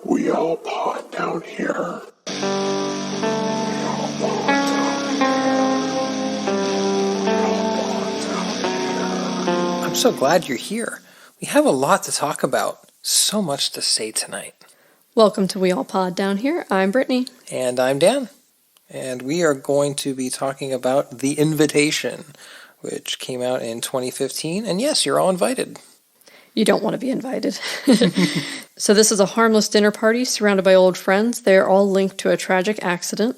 We all pod down here. I'm so glad you're here. We have a lot to talk about. So much to say tonight. Welcome to We All Pod Down Here. I'm Brittany. And I'm Dan. And we are going to be talking about The Invitation, which came out in 2015. And yes, you're all invited. You don't want to be invited. So this is a harmless dinner party surrounded by old friends. They're all linked to a tragic accident.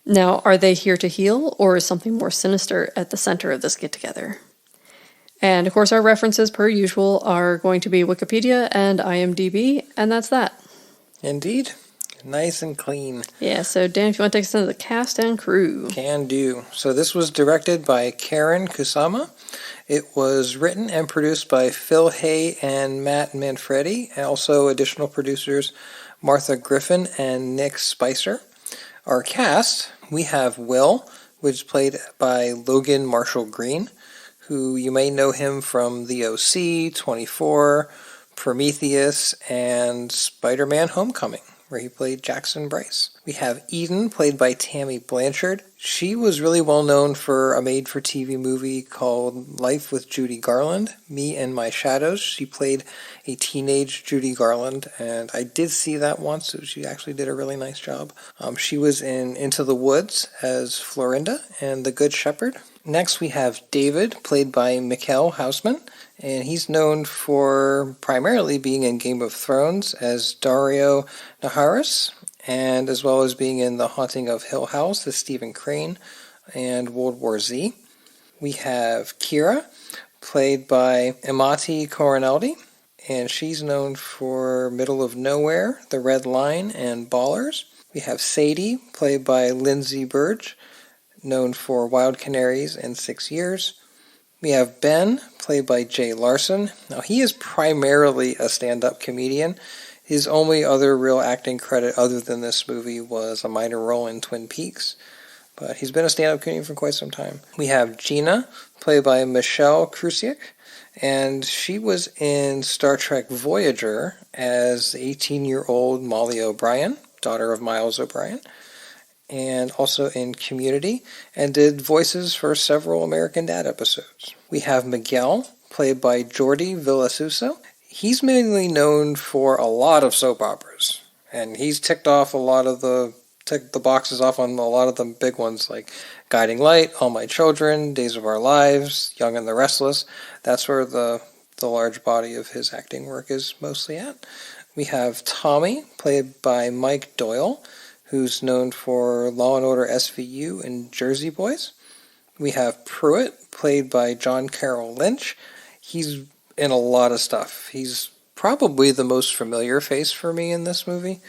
Now, are they here to heal, or is something more sinister at the center of this get-together? And, of course, our references, per usual, are going to be Wikipedia and IMDb, and that's that. Indeed. Nice and clean. Yeah, so Dan, if you want to take us into the cast and crew. Can do. So this was directed by Karen Kusama. It was written and produced by Phil Hay and Matt Manfredi, and also additional producers Martha Griffin and Nick Spicer. Our cast, we have Will, which is played by Logan Marshall Green, who you may know him from The OC, 24, Prometheus, and Spider-Man Homecoming, where he played Jackson Bryce. We have Eden, played by Tammy Blanchard. She was really well known for a made-for-TV movie called Life with Judy Garland, Me and My Shadows. She played a teenage Judy Garland, and I did see that once, so she actually did a really nice job. She was in Into the Woods as Florinda and The Good Shepherd. Next we have David, played by Mikkel Hausman, and he's known for primarily being in Game of Thrones as Dario Naharis, and as well as being in The Haunting of Hill House as Stephen Crane and World War Z. We have Kira, played by Amati Coroneldi, and she's known for Middle of Nowhere, The Red Line, and Ballers. We have Sadie, played by Lindsay Burge, known for Wild Canaries and 6 Years. We have Ben, played by Jay Larson. Now, he is primarily a stand-up comedian. His only other real acting credit other than this movie was a minor role in Twin Peaks, but he's been a stand-up comedian for quite some time. We have Gina, played by Michelle Krusiek, and she was in Star Trek Voyager as 18-year-old Molly O'Brien, daughter of Miles O'Brien, and also in Community, and did voices for several American Dad episodes. We have Miguel, played by Jordi Villasuso. He's mainly known for a lot of soap operas, and he's ticked the boxes off on a lot of the big ones like Guiding Light, All My Children, Days of Our Lives, Young and the Restless. That's where the large body of his acting work is mostly at. We have Tommy, played by Mike Doyle, who's known for Law & Order SVU and Jersey Boys. We have Pruitt, played by John Carroll Lynch. He's in a lot of stuff. He's probably the most familiar face for me in this movie.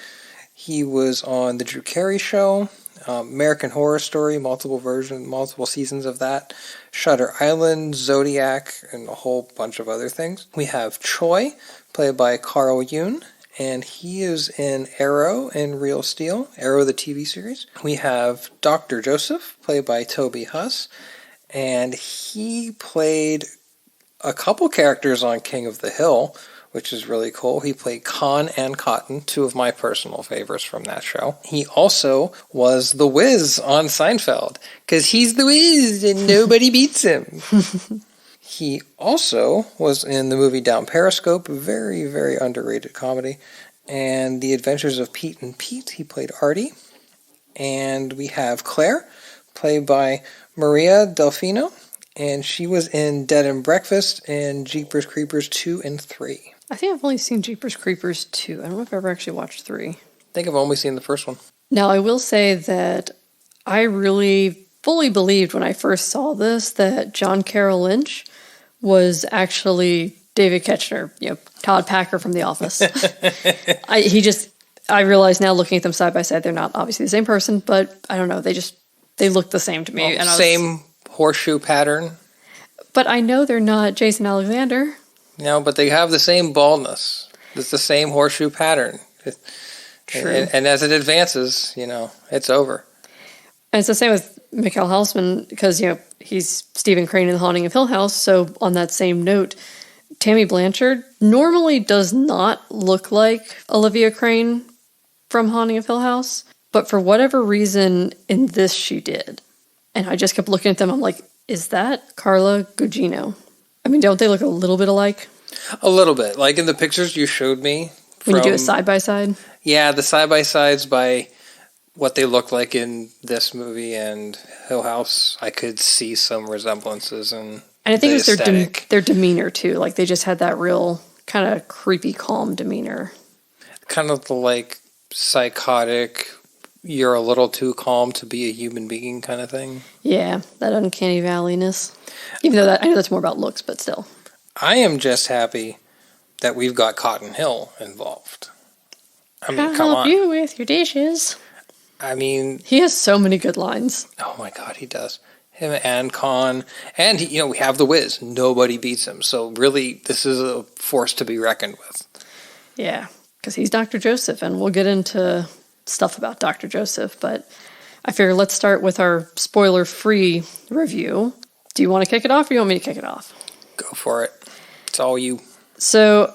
He was on The Drew Carey Show, American Horror Story, multiple seasons of that, Shutter Island, Zodiac, and a whole bunch of other things. We have Choi, played by Carl Yoon, and he is in Arrow and Real Steel, Arrow the TV series. We have Dr. Joseph, played by Toby Huss, and he played a couple characters on King of the Hill, which is really cool. He played Khan and Cotton, two of my personal favorites from that show. He also was the Wiz on Seinfeld, because he's the Wiz and nobody beats him. He also was in the movie Down Periscope, a very, very underrated comedy, and The Adventures of Pete and Pete. He played Artie. And we have Claire, played by Maria Delfino, and she was in Dead and Breakfast and Jeepers Creepers 2 and 3. I think I've only seen Jeepers Creepers 2. I don't know if I've ever actually watched 3. I think I've only seen the first one. Now, I will say that I really fully believed when I first saw this that John Carroll Lynch was actually David Koechner, Todd Packer from The Office. I realize now looking at them side by side, they're not obviously the same person, but I don't know, they look the same to me. Well, same horseshoe pattern. But I know they're not Jason Alexander. No, but they have the same baldness. It's the same horseshoe pattern. True. And as it advances, it's over. And it's the same with Mikkel Hausman, because, he's Stephen Crane in The Haunting of Hill House. So on that same note, Tammy Blanchard normally does not look like Olivia Crane, from Haunting of Hill House, but for whatever reason, in this she did. And I just kept looking at them. I'm like, is that Carla Gugino? I mean, don't they look a little bit alike? A little bit. Like in the pictures you showed me. When you do it side-by-side? Yeah, the side-by-sides by what they look like in this movie and Hill House, I could see some resemblances in and I think it was their demeanor, too. Like, they just had that real kind of creepy, calm demeanor. Kind of the, like, psychotic, you're a little too calm to be a human being kind of thing. Yeah, that uncanny valley-ness. Even though I know that's more about looks, but still. I am just happy that we've got Cotton Hill involved. I mean, I'll come help on. you with your dishes. I mean... He has so many good lines. Oh my God, he does. Him and Khan. And, we have the Wiz. Nobody beats him. So really, this is a force to be reckoned with. Yeah, because he's Dr. Joseph, and we'll get into stuff about Dr. Joseph, but I figure let's start with our spoiler-free review. Do you want to kick it off, or do you want me to kick it off? Go for it. It's all you. So,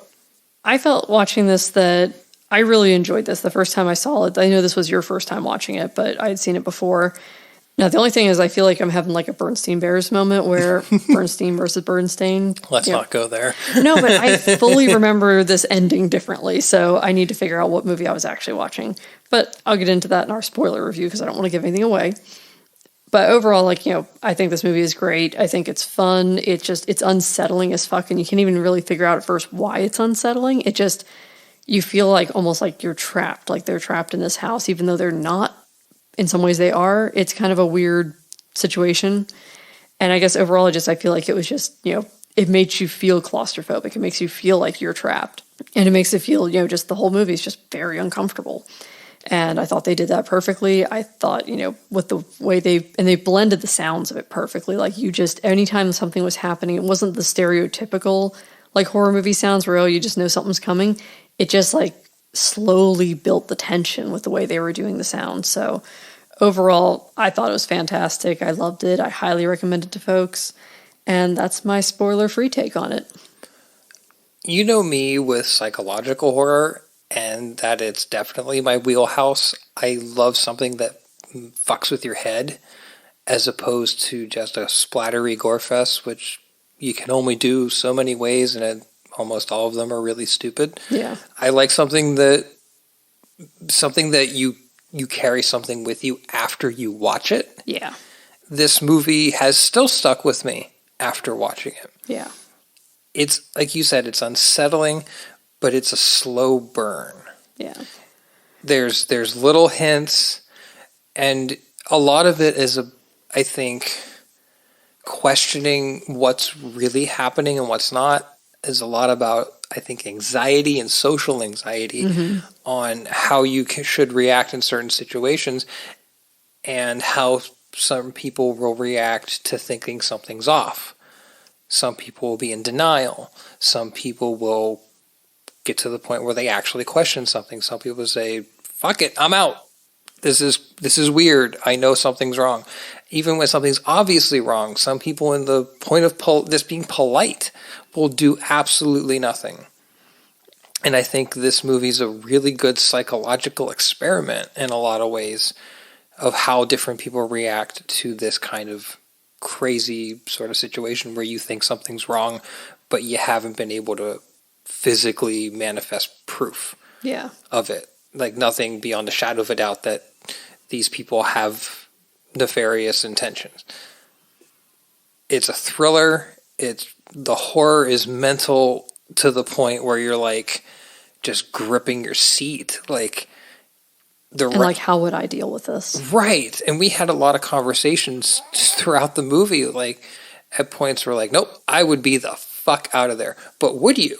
I felt watching this that I really enjoyed this the first time I saw it. I know this was your first time watching it, but I had seen it before. Now, the only thing is I feel like I'm having like a Bernstein Bears moment where Bernstein versus Bernstein. Let's not go there. No, but I fully remember this ending differently, so I need to figure out what movie I was actually watching. But I'll get into that in our spoiler review because I don't want to give anything away. But overall, I think this movie is great. I think it's fun. It's unsettling as fuck, and you can't even really figure out at first why it's unsettling. You feel like almost like you're trapped, like they're trapped in this house, even though they're not. In some ways they are. It's kind of a weird situation. And I guess overall, I feel like it was just, it makes you feel claustrophobic. It makes you feel like you're trapped. And it makes it feel, just the whole movie is just very uncomfortable. And I thought they did that perfectly. I thought, with the way they blended the sounds of it perfectly. Like anytime something was happening, it wasn't the stereotypical, like horror movie sounds where, you just know something's coming. It just slowly built the tension with the way they were doing the sound. So overall, I thought it was fantastic. I loved it. I highly recommend it to folks. And that's my spoiler-free take on it. You know me with psychological horror, and that it's definitely my wheelhouse. I love something that fucks with your head as opposed to just a splattery gore fest, which you can only do so many ways, and almost all of them are really stupid. Yeah. I like something that you carry something with you after you watch it. Yeah. This movie has still stuck with me after watching it. Yeah. It's, like you said, it's unsettling, but it's a slow burn. Yeah. There's little hints, and a lot of it is, I think, questioning what's really happening and what's not. Is a lot about, I think, anxiety and social anxiety on how you should react in certain situations and how some people will react to thinking something's off. Some people will be in denial. Some people will get to the point where they actually question something. Some people say, fuck it, I'm out. This is weird. I know something's wrong. Even when something's obviously wrong, some people in the point of this being polite will do absolutely nothing. And I think this movie's a really good psychological experiment in a lot of ways of how different people react to this kind of crazy sort of situation where you think something's wrong, but you haven't been able to physically manifest proof of it. Like nothing beyond a shadow of a doubt that these people have nefarious intentions. It's a thriller. The horror is mental to the point where you're like just gripping your seat. How would I deal with this? Right. And we had a lot of conversations throughout the movie. Like at points we're like, nope, I would be the fuck out of there. But would you?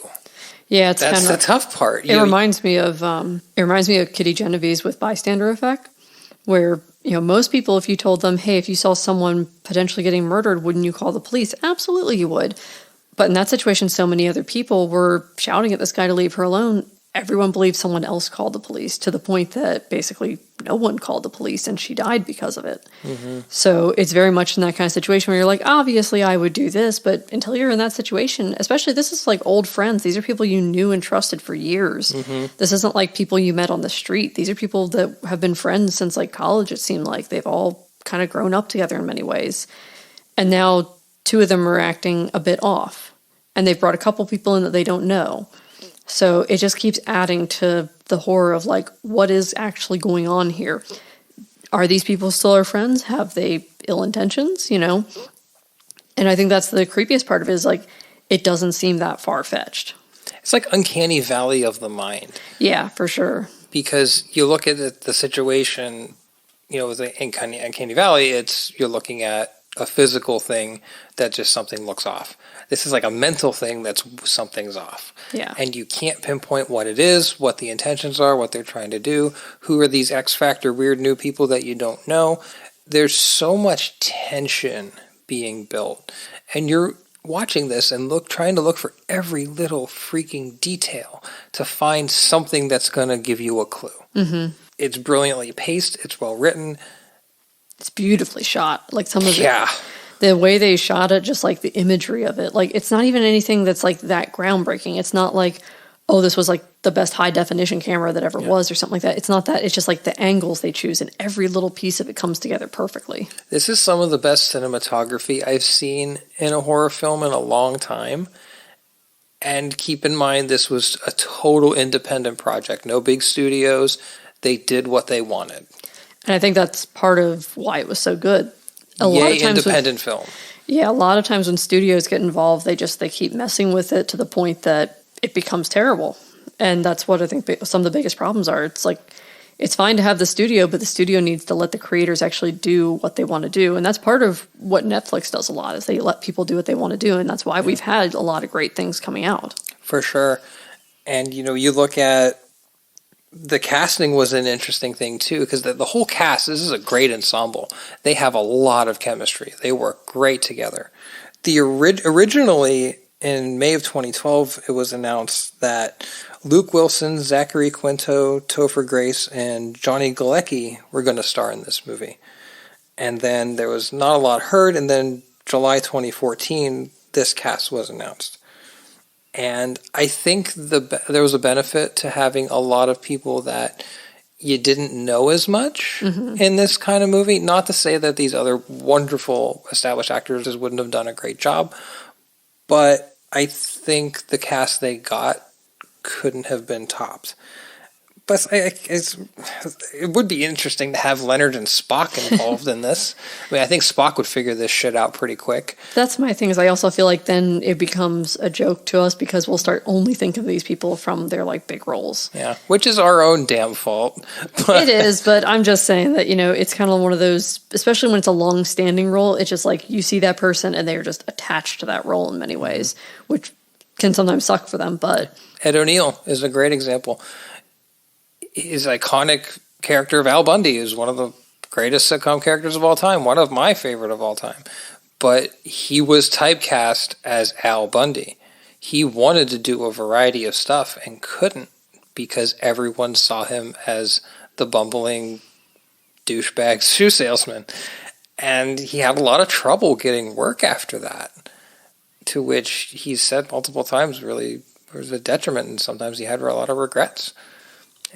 Yeah, that's the tough part. It reminds me of Kitty Genovese with Bystander Effect, where most people, if you told them, hey, if you saw someone potentially getting murdered, wouldn't you call the police? Absolutely, you would. But in that situation, so many other people were shouting at this guy to leave her alone. Everyone believed someone else called the police to the point that basically no one called the police and she died because of it. So it's very much in that kind of situation where you're like, obviously I would do this, but until you're in that situation, especially this is like old friends. These are people you knew and trusted for years. This isn't like people you met on the street. These are people that have been friends since like college, it seemed like. They've all kind of grown up together in many ways. And now two of them are acting a bit off. And they've brought a couple people in that they don't know. So it just keeps adding to the horror of like, what is actually going on here? Are these people still our friends? Have they ill intentions, you know? And I think that's the creepiest part of it is like, it doesn't seem that far-fetched. It's like uncanny valley of the mind. Yeah, for sure. Because you look at the situation, you know, with the uncanny valley, you're looking at a physical thing that just something looks off. This is like a mental thing that's something's off. Yeah. And you can't pinpoint what it is, what the intentions are, what they're trying to do. Who are these X Factor weird new people that you don't know? There's so much tension being built. And you're watching this and trying to look for every little freaking detail to find something that's going to give you a clue. It's brilliantly paced. It's well written. It's beautifully shot. Like some of it. Yeah. The way they shot it, just like the imagery of it. Like, it's not even anything that's like that groundbreaking. It's not like, oh, this was like the best high definition camera that ever was or something like that. It's not that. It's just like the angles they choose and every little piece of it comes together perfectly. This is some of the best cinematography I've seen in a horror film in a long time. And keep in mind, this was a total independent project. No big studios. They did what they wanted. And I think that's part of why it was so good. A lot of times independent film. Yeah, a lot of times when studios get involved, they keep messing with it to the point that it becomes terrible. And that's what I think some of the biggest problems are. It's like, it's fine to have the studio, but the studio needs to let the creators actually do what they want to do. And that's part of what Netflix does a lot, is they let people do what they want to do. And that's why we've had a lot of great things coming out. For sure. And, you know, you look at the casting was an interesting thing, too, because the whole cast, this is a great ensemble. They have a lot of chemistry. They work great together. Originally, in May of 2012, it was announced that Luke Wilson, Zachary Quinto, Topher Grace, and Johnny Galecki were going to star in this movie. And then there was not a lot heard, and then July 2014, this cast was announced. And I think there was a benefit to having a lot of people that you didn't know as much in this kind of movie. Not to say that these other wonderful established actors wouldn't have done a great job, but I think the cast they got couldn't have been topped. But it would be interesting to have Leonard and Spock involved in this. I mean, I think Spock would figure this shit out pretty quick. That's my thing, is I also feel like then it becomes a joke to us because we'll start only thinking of these people from their like big roles. Yeah, which is our own damn fault. It is, but I'm just saying that, you know, it's kind of one of those, especially when it's a long-standing role, it's just like you see that person and they're just attached to that role in many ways, which can sometimes suck for them. But Ed O'Neill is a great example. His iconic character of Al Bundy is one of the greatest sitcom characters of all time, one of my favorite of all time. But he was typecast as Al Bundy. He wanted to do a variety of stuff and couldn't because everyone saw him as the bumbling douchebag shoe salesman. And he had a lot of trouble getting work after that, to which he said multiple times really was a detriment, and sometimes he had a lot of regrets.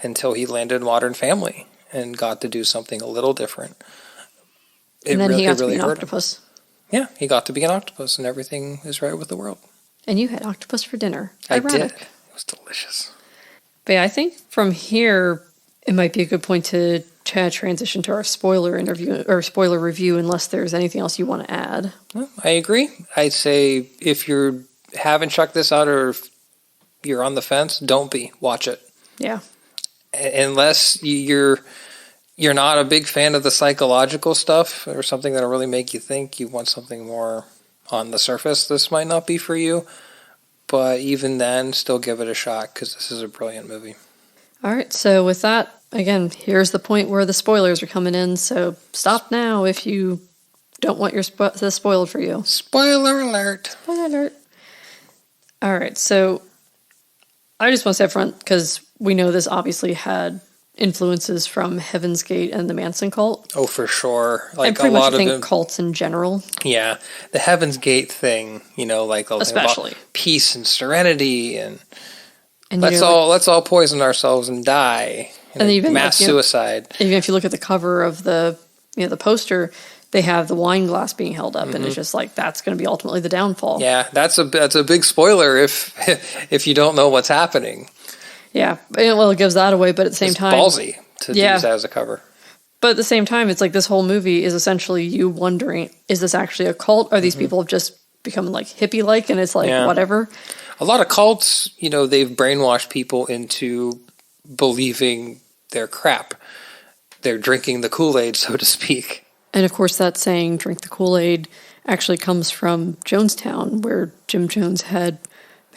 Until he landed Modern Family and got to do something a little different. And then he got to be an octopus. Yeah, he got to be an octopus, and everything is right with the world. And you had octopus for dinner. I did. It was delicious. But yeah, I think from here, it might be a good point to transition to our spoiler interview or spoiler review, unless there's anything else you want to add. Well, I agree. I'd say if you haven't checked this out or if you're on the fence, don't be. Watch it. Yeah. Unless you're not a big fan of the psychological stuff or something that'll really make you think, you want something more on the surface, this might not be for you. But even then, still give it a shot because this is a brilliant movie. All right, so with that, again, here's the point where the spoilers are coming in. So stop now if you don't want this spoiled for you. Spoiler alert. Spoiler alert. All right, so I just want to say up front, because we know this obviously had influences from Heaven's Gate and the Manson cult. Oh, for sure. Like and pretty a much lot I think of cults in general. yeah, the Heaven's Gate thing, like the whole thing Especially. about peace and serenity and And let's all poison ourselves and die. And even mass suicide. Even if you look at the cover of the the poster, they have the wine glass being held up, and it's just like that's going to be ultimately the downfall. Yeah, that's a big spoiler if you don't know what's happening. Yeah, well, it gives that away, but at the same time, ballsy to use that as a cover. But at the same time, it's like this whole movie is essentially you wondering: is this actually a cult? Are these people just becoming like hippie-like, and it's like whatever? A lot of cults, they've brainwashed people into believing their crap. They're drinking the Kool-Aid, so to speak. And of course, that saying, drink the Kool-Aid, actually comes from Jonestown, where Jim Jones had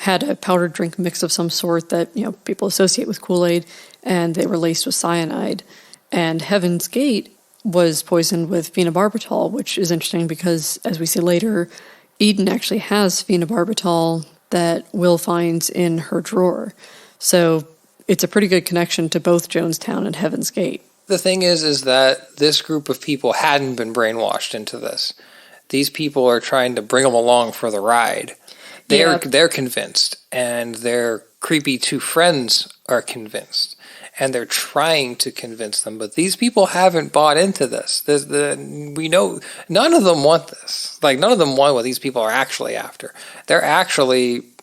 a powdered drink mix of some sort that, people associate with Kool-Aid, and they were laced with cyanide. And Heaven's Gate was poisoned with phenobarbital, which is interesting because, as we see later, Eden actually has phenobarbital that Will finds in her drawer. So it's a pretty good connection to both Jonestown and Heaven's Gate. The thing is that this group of people hadn't been brainwashed into this. These people are trying to bring them along for the ride. They're convinced, and their creepy two friends are convinced, and they're trying to convince them. But these people haven't bought into this. We know none of them want this. Like, none of them want what these people are actually after.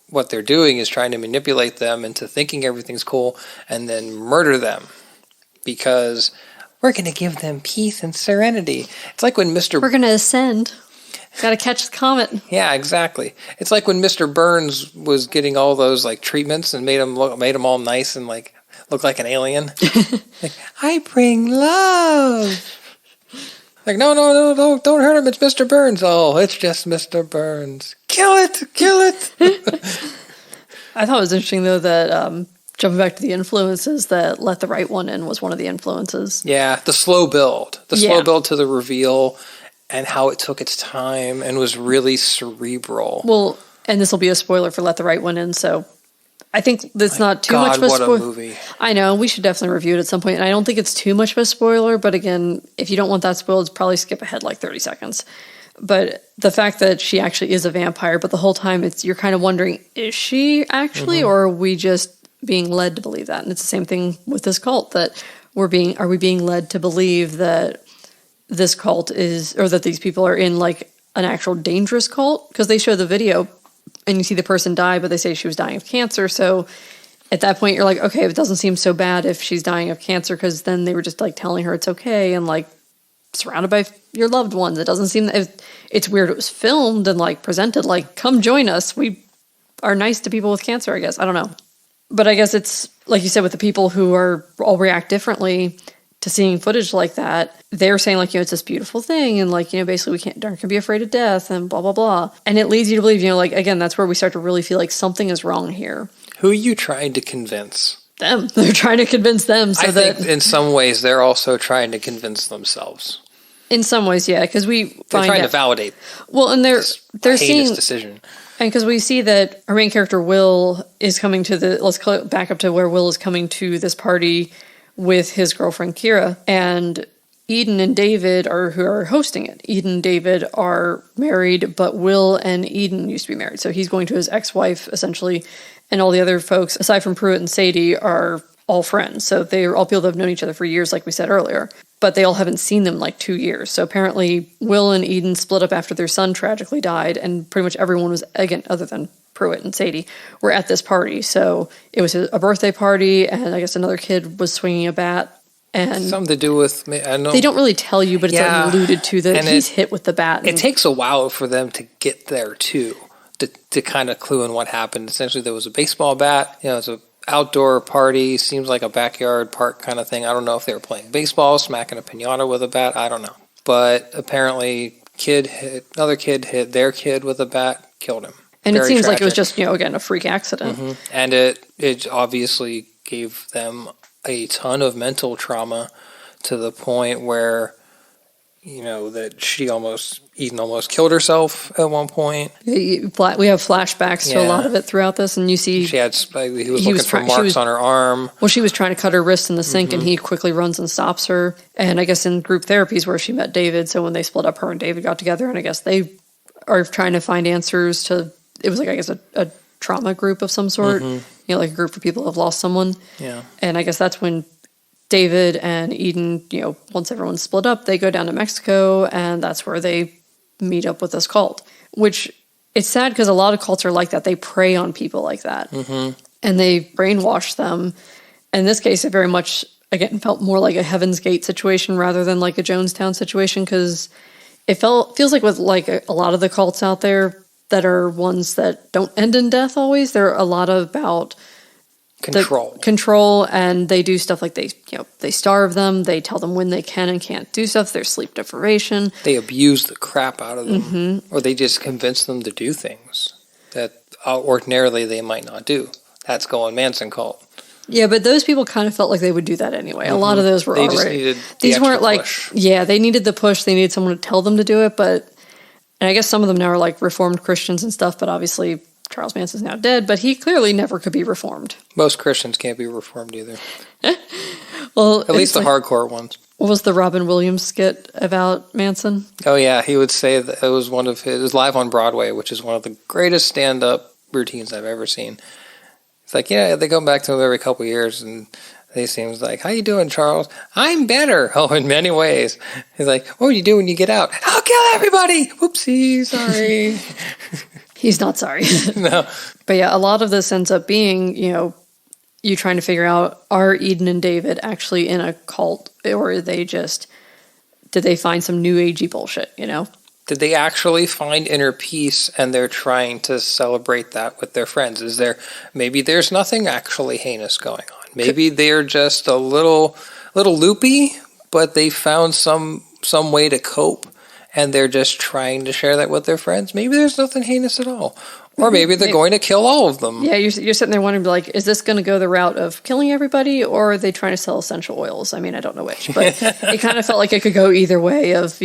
What they're doing is trying to manipulate them into thinking everything's cool and then murder them because we're going to give them peace and serenity. It's like when We're going to ascend. Got to catch the comet. Yeah, exactly. It's like when Mr. Burns was getting all those like treatments and made them all nice and like look like an alien. Like, I bring love. Like, no, don't hurt him. It's Mr. Burns. Oh, it's just Mr. Burns. Kill it. I thought it was interesting, though, that jumping back to the influences, that Let the Right One In was one of the influences. Yeah, the slow build. Slow build to the reveal and how it took its time and was really cerebral. Well, and this will be a spoiler for Let the Right One In, so I think that's not too much of a spoiler. What a movie. I know, we should definitely review it at some point, and I don't think it's too much of a spoiler, but again, if you don't want that spoiled, probably skip ahead like 30 seconds. But the fact that she actually is a vampire, but the whole time you're kind of wondering, is she actually, or are we just being led to believe that? And it's the same thing with this cult, that are we being led to believe that this cult is, or that these people are in like an actual dangerous cult? Because they show the video and you see the person die, but they say she was dying of cancer. So at that point, you're like, okay, it doesn't seem so bad if she's dying of cancer, because then they were just like telling her it's okay and like surrounded by your loved ones. It doesn't seem that it's weird. It was filmed and like presented like, come join us. We are nice to people with cancer, I guess. I don't know. But I guess it's like you said, with the people who are all react differently to seeing footage like that. They're saying like, it's this beautiful thing. And like, basically we aren't gonna be afraid of death and blah, blah, blah. And it leads you to believe, like, again, that's where we start to really feel like something is wrong here. Who are you trying to convince? Them. They're trying to convince them. So I think in some ways they're also trying to convince themselves. In some ways, yeah, because they're trying to validate. Well, and they're seeing this decision, and because we see that our main character Will is coming to let's back up to where Will is coming to this party with his girlfriend Kira, and Eden and David who are hosting it. Eden and David are married, but Will and Eden used to be married, so he's going to his ex-wife essentially, and all the other folks aside from Pruitt and Sadie are all friends. So they're all people that have known each other for years, like we said earlier. But they all haven't seen them in like 2 years. So apparently Will and Eden split up after their son tragically died, and pretty much everyone was, again, other than Pruitt and Sadie, were at this party. So it was a birthday party, and I guess another kid was swinging a bat. And something to do with, I know. They don't really tell you, but it's like alluded to that he's hit with the bat. It takes a while for them to get there too, to kind of clue in what happened. Essentially, there was a baseball bat. It's a outdoor party, seems like a backyard park kind of thing. I don't know if they were playing baseball, smacking a piñata with a bat. I don't know. But apparently, another kid hit their kid with a bat, killed him. And it seems like it was just, again, a freak accident. Mm-hmm. And it obviously gave them a ton of mental trauma to the point where that Eden almost killed herself at one point. We have flashbacks to a lot of it throughout this, and you see he was looking for marks on her arm. Well, she was trying to cut her wrist in the sink, and he quickly runs and stops her. And I guess in group therapy is where she met David. So when they split up, her and David got together, and I guess they are trying to find answers to. It was like, I guess, a trauma group of some sort. Like a group of people who have lost someone. Yeah. And I guess that's when David and Eden, once everyone's split up, they go down to Mexico, and that's where they meet up with this cult. Which, it's sad because a lot of cults are like that. They prey on people like that. And they brainwash them. In this case, it very much, again, felt more like a Heaven's Gate situation rather than like a Jonestown situation, because it feels like with like a lot of the cults out there that are ones that don't end in death always, they're a lot about control, and they do stuff like they starve them, they tell them when they can and can't do stuff, there's sleep deprivation, they abuse the crap out of them, or they just convince them to do things that ordinarily they might not do. That's going Manson cult. Yeah, but those people kind of felt like they would do that anyway. A lot of those were just needed these weren't like push. Yeah, they needed the push, they needed someone to tell them to do it. But and I guess some of them now are like reformed Christians and stuff, but obviously Charles Manson's now dead, but he clearly never could be reformed. Most Christians can't be reformed either. Well, at least the hardcore ones. What was the Robin Williams skit about Manson? Oh yeah, he would say that it was one of his live on Broadway, which is one of the greatest stand-up routines I've ever seen. It's like, they come back to him every couple of years, and he seems like, "How you doing, Charles?" "I'm better." "Oh, in many ways." He's like, "What do you do when you get out?" "I'll kill everybody." "Whoopsie, sorry." He's not sorry. No. But yeah, a lot of this ends up being, you trying to figure out, are Eden and David actually in a cult, or did they find some new agey bullshit, Did they actually find inner peace, and they're trying to celebrate that with their friends? Maybe there's nothing actually heinous going on. Maybe they're just a little loopy, but they found some way to cope, and they're just trying to share that with their friends. Maybe there's nothing heinous at all. Or maybe they're going to kill all of them. Yeah, you're sitting there wondering, like, is this going to go the route of killing everybody, or are they trying to sell essential oils? I mean, I don't know which, but it kind of felt like it could go either way of,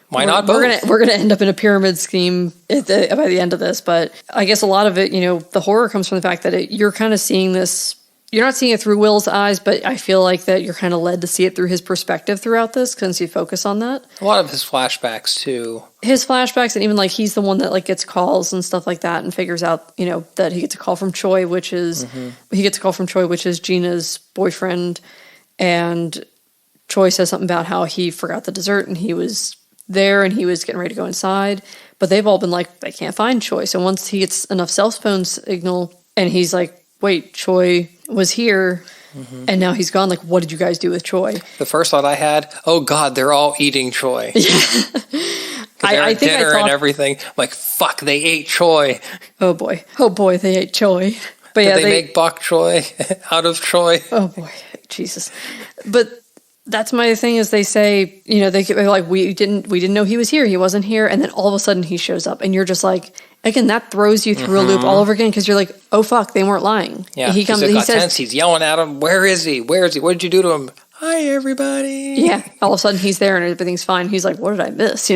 why not both? We're gonna end up in a pyramid scheme by the end of this. But I guess a lot of it, the horror comes from the fact that you're kind of seeing this. You're not seeing it through Will's eyes, but I feel like that you're kind of led to see it through his perspective throughout this, since you focus on that. A lot of his flashbacks too. His flashbacks, and even like he's the one that like gets calls and stuff like that, and figures out that he gets a call from Choi, which is Gina's boyfriend, and Choi says something about how he forgot the dessert and he was there and he was getting ready to go inside, but they've all been like, they can't find Choi. So once he gets enough cell phone signal and he's like, wait, Choi was here and now he's gone, like, what did you guys do with Choi? The first thought I had, oh God, they're all eating Choi. I think dinner and everything. I'm like, fuck, they ate Choi. Oh boy, they ate Choi. But did they make bok choy out of Choi? Oh boy, Jesus. But that's my thing, is they say, they're like, we didn't know he was here. He wasn't here. And then all of a sudden he shows up, and you're just like, again, that throws you through a loop all over again. 'Cause you're like, oh fuck, they weren't lying. Yeah. He says, tense. He's yelling at him. Where is he? What did you do to him? Hi, everybody. Yeah. All of a sudden he's there and everything's fine. He's like, what did I miss?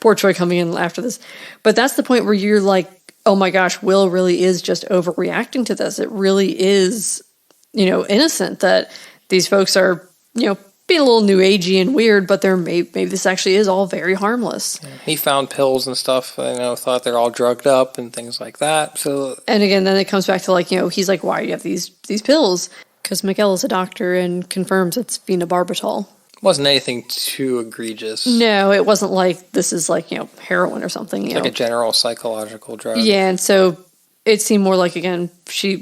Poor Choi coming in after this. But that's the point where you're like, oh my gosh, Will really is just overreacting to this. It really is, innocent that these folks are, being a little new agey and weird, but maybe this actually is all very harmless. Yeah. He found pills and stuff, thought they're all drugged up and things like that. So, and again, then it comes back to like, he's like, why do you have these pills? Because Miguel is a doctor and confirms it's phenobarbital. It wasn't anything too egregious. No, it wasn't like this is like, heroin or something. Like a general psychological drug. Yeah, and so it seemed more like, again,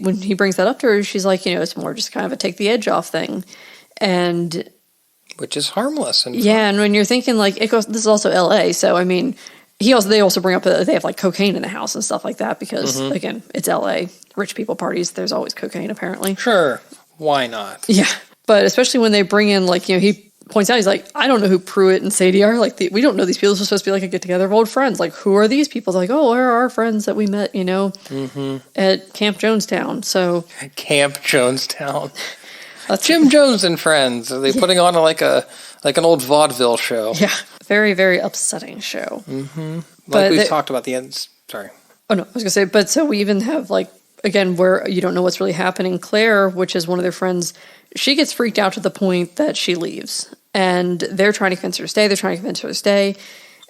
when he brings that up to her, she's like, it's more just kind of a take the edge off thing. And which is harmless. And yeah, and when you're thinking like, this is also LA, so I mean, they also bring up that they have like cocaine in the house and stuff like that because again, it's LA, rich people parties. There's always cocaine apparently. Sure, why not? Yeah, but especially when they bring in like, he points out, he's like, I don't know who Pruitt and Sadie are. Like, we don't know these people. This was supposed to be like a get together of old friends. Like, who are these people? They're like, oh, they're our friends that we met, at Camp Jonestown. So Camp Jonestown. Jim Jones and Friends. Are they putting on like an old vaudeville show? Yeah. very, very upsetting show. Mm-hmm. But Like we've talked about the ends. Sorry. Oh, no, I was going to say, but so we even have, like, again, where you don't know what's really happening. Claire, which is one of their friends, she gets freaked out to the point that she leaves. And they're trying to convince her to stay. They're trying to convince her to stay.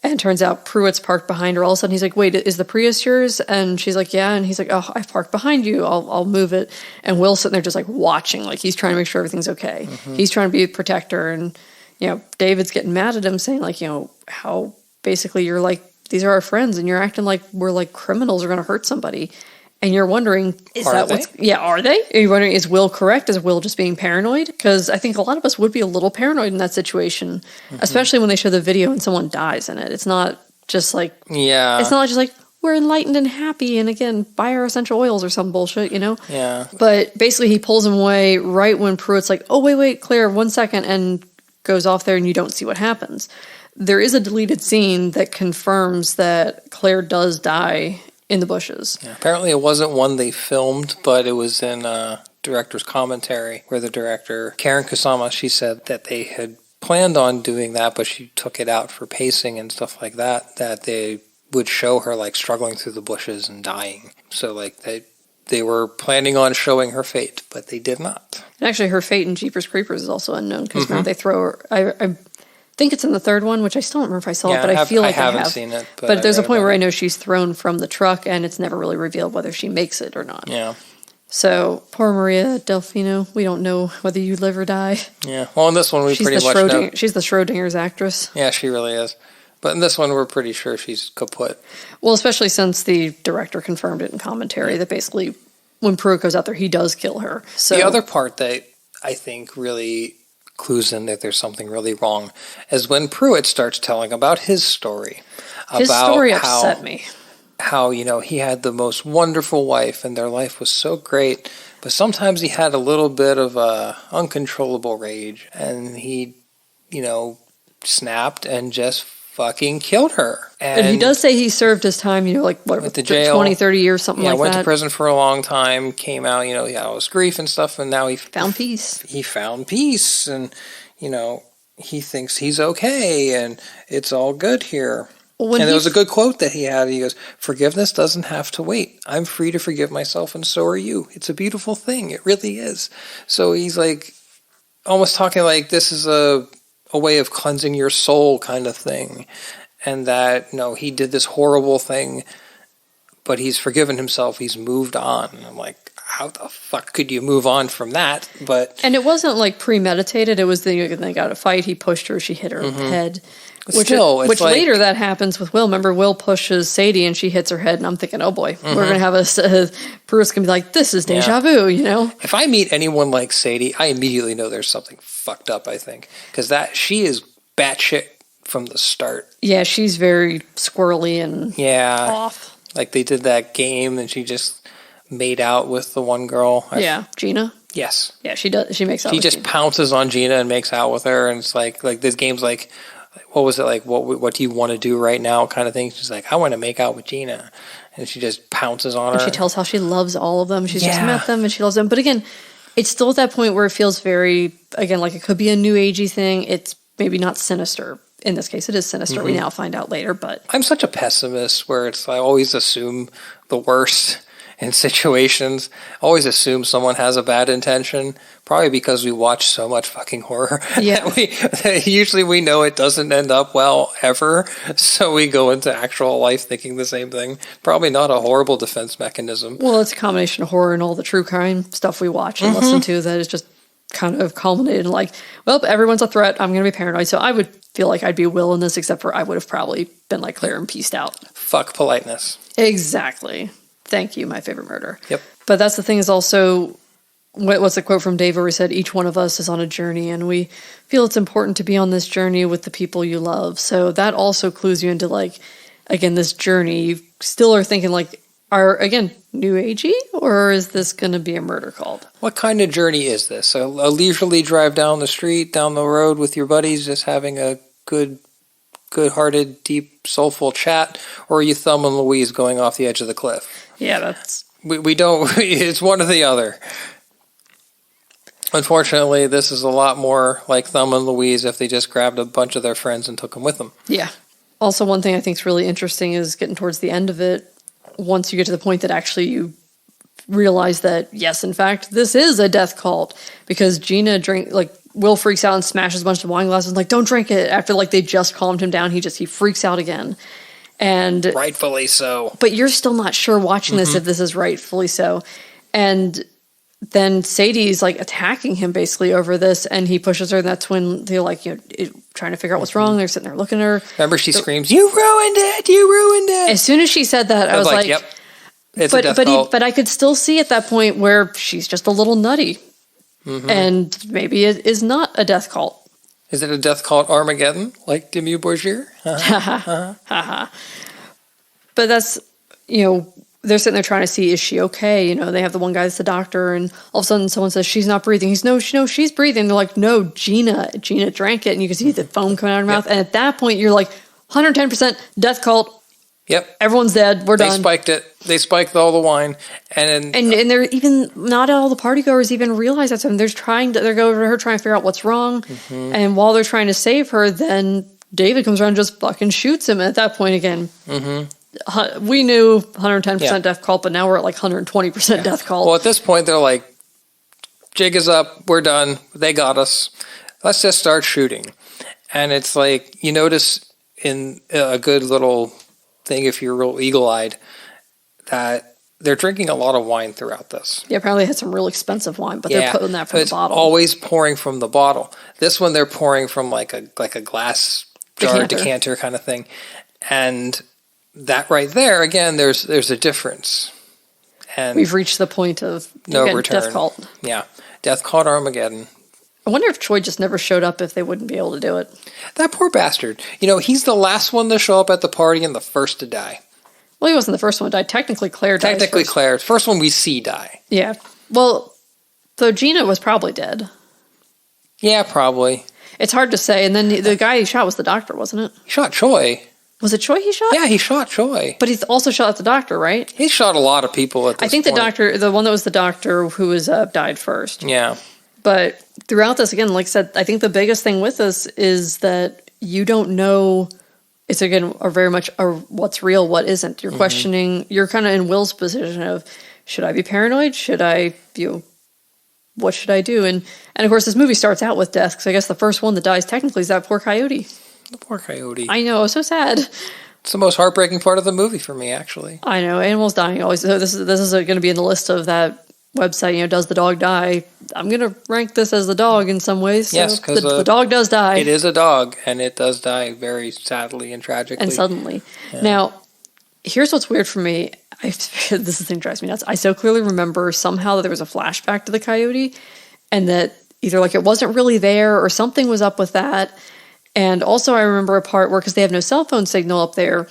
And it turns out Pruitt's parked behind her. All of a sudden, he's like, wait, is the Prius yours? And she's like, yeah. And he's like, oh, I've parked behind you. I'll move it. And Will's sitting there just, like, watching. Like, he's trying to make sure everything's okay. Mm-hmm. He's trying to be a protector. And, you know, David's getting mad at him, saying, like, you know, how basically you're like, these are our friends, and you're acting like we're, like, criminals are going to hurt somebody. And you're wondering, are they? Are you wondering, is Will correct? Is Will just being paranoid? Because I think a lot of us would be a little paranoid in that situation, mm-hmm. especially when they show the video and someone dies in it. It's not just like, it's not just like, we're enlightened and happy, and again, buy our essential oils or some bullshit, you know? Yeah. But basically, he pulls him away right when Pruitt's like, oh, wait, Claire, 1 second, and goes off there, and you don't see what happens. There is a deleted scene that confirms that Claire does die in the bushes. Yeah, apparently it wasn't one they filmed, but it was in director's commentary where the director, Karen Kusama, she said that they had planned on doing that, but she took it out for pacing and stuff like that, that they would show her like struggling through the bushes and dying. So like they were planning on showing her fate, but they did not. And actually her fate in Jeepers Creepers is also unknown because remember they throw her... I think it's in the third one, which I still don't remember if I saw it, but I feel like I haven't seen it. But there's a point where I know she's thrown from the truck, and it's never really revealed whether she makes it or not. Yeah. So, poor Maria Delfino, we don't know whether you live or die. Yeah. Well, in this one, we pretty much know. She's the Schrodinger's actress. Yeah, she really is. But in this one, we're pretty sure she's kaput. Well, especially since the director confirmed it in commentary that basically when Pruitt goes out there, he does kill her. So the other part that I think really clues in that there's something really wrong is when Pruitt starts telling about his story. His story upset me. How, you know, he had the most wonderful wife and their life was so great, but sometimes he had a little bit of uncontrollable rage and he, you know, snapped and just fucking killed her. And he does say he served his time, you know, like what, went to jail, 20, 30 years, something like that. Yeah, went to prison for a long time, came out, you know, he had all his grief and stuff, and now he found peace. He found peace, and, you know, he thinks he's okay, and it's all good here. Well, and there was a good quote that he had. He goes, "Forgiveness doesn't have to wait. I'm free to forgive myself, and so are you. It's a beautiful thing. It really is." So he's like, almost talking like this is a way of cleansing your soul kind of thing. And that, no, he did this horrible thing, but he's forgiven himself. He's moved on. And I'm like, how the fuck could you move on from that? And it wasn't like premeditated. It was they got a fight. He pushed her. She hit her head. Which later that happens with Will. Remember, Will pushes Sadie and she hits her head. And I'm thinking, oh boy, we're going to have Bruce going to be like, this is deja vu, you know? If I meet anyone like Sadie, I immediately know there's something fucked up, I think. Because she is batshit from the start. Yeah, she's very squirrely and off. Like they did that game and she just made out with the one girl. Gina? Yes. Yeah, she does. She makes out with Gina. She just pounces on Gina and makes out with her. And it's like this game's like, what was it like? What do you want to do right now? Kind of thing. She's like, I want to make out with Gina. And she just pounces on her. And she tells how she loves all of them. She's just met them and she loves them. But again, it's still at that point where it feels very, again, like it could be a new agey thing. It's maybe not sinister. In this case, it is sinister. Mm-hmm. We now find out later, but... I'm such a pessimist where I always assume the worst in situations. I always assume someone has a bad intention, probably because we watch so much fucking horror. Yeah. Usually we know it doesn't end up well, ever, so we go into actual life thinking the same thing. Probably not a horrible defense mechanism. Well, it's a combination of horror and all the true crime stuff we watch and listen to that is just kind of culminated in like, well, everyone's a threat. I'm going to be paranoid. So I would feel like I'd be Will in this, except for I would have probably been like Claire and pieced out. Fuck politeness. Exactly. Thank you, my favorite murder. Yep. But that's the thing is also, what's the quote from Dave where he said, each one of us is on a journey and we feel it's important to be on this journey with the people you love. So that also clues you into like, again, this journey. You still are thinking like, new agey, or is this going to be a murder called? What kind of journey is this? A leisurely drive down the street, down the road with your buddies, just having a good-hearted, deep, soulful chat, or are you Thelma and Louise going off the edge of the cliff? Yeah, that's... We don't... It's one or the other. Unfortunately, this is a lot more like Thelma and Louise if they just grabbed a bunch of their friends and took them with them. Yeah. Also, one thing I think is really interesting is getting towards the end of it, once you get to the point that actually you realize that, yes, in fact, this is a death cult, because Gina Will freaks out and smashes a bunch of wine glasses and don't drink it. After they just calmed him down, he freaks out again. And rightfully so. But you're still not sure watching this if this is rightfully so. And then Sadie's attacking him basically over this, and he pushes her, and that's when they're trying to figure out what's wrong. They're sitting there looking at her. Remember, she screams, "You ruined it! You ruined it!" As soon as she said that, I was like, "Yep, it's a death cult." But I could still see at that point where she's just a little nutty, and maybe it is not a death cult. Is it a death cult Armageddon, like Demi Bourgier? But that's, they're sitting there trying to see, is she okay? They have the one guy that's the doctor, and all of a sudden someone says she's not breathing. No, she's breathing. They're like, no, Gina drank it, and you can see the foam coming out of her mouth. And at that point, you're like, 110% death cult. Yep. Everyone's dead. We're done. They spiked it. They spiked all the wine, and they're even not all the partygoers even realize that. So they're going over to her trying to figure out what's wrong. And while they're trying to save her, then David comes around and just fucking shoots him. And at that point again, we knew 110% death cult, but now we're at 120% death cult. Well, at this point, they're like, jig is up. We're done. They got us. Let's just start shooting. And it's you notice in a good little thing, if you're real eagle-eyed, that they're drinking a lot of wine throughout this. Yeah, apparently they had some real expensive wine, but they're putting that from the bottle. Always pouring from the bottle. This one they're pouring from a glass jar decanter kind of thing. And that right there, again, there's a difference. And we've reached the point of no return. Death cult. Yeah. Death cult Armageddon. I wonder if Troy just never showed up, if they wouldn't be able to do it. That poor bastard. He's the last one to show up at the party and the first to die. Well, he wasn't the first one to die. Technically, Claire died. Technically, Claire. First one we see die. Yeah. Well, though Gina was probably dead. Yeah, probably. It's hard to say. And then the guy he shot was the doctor, wasn't it? He shot Choi. Was it Choi he shot? Yeah, he shot Choi. But he also shot at the doctor, right? He shot a lot of people at this point. I think the doctor, the one that was the doctor who was died first. Yeah. But throughout this, again, like I said, I think the biggest thing with this is that you don't know. It's, again, very much what's real, what isn't. You're questioning. You're kind of in Will's position of, should I be paranoid? Should I, what should I do? And of course, this movie starts out with death, because I guess the first one that dies technically is that poor coyote. The poor coyote. I know, so sad. It's the most heartbreaking part of the movie for me, actually. I know, animals dying always. So this is going to be in the list of that website, does the dog die? I'm going to rank this as the dog in some ways. So yes, because the dog does die. It is a dog, and it does die very sadly and tragically. And suddenly. Yeah. Now, here's what's weird for me. This thing drives me nuts. I so clearly remember somehow that there was a flashback to the coyote, and that either it wasn't really there or something was up with that. And also I remember a part where, because they have no cell phone signal up there,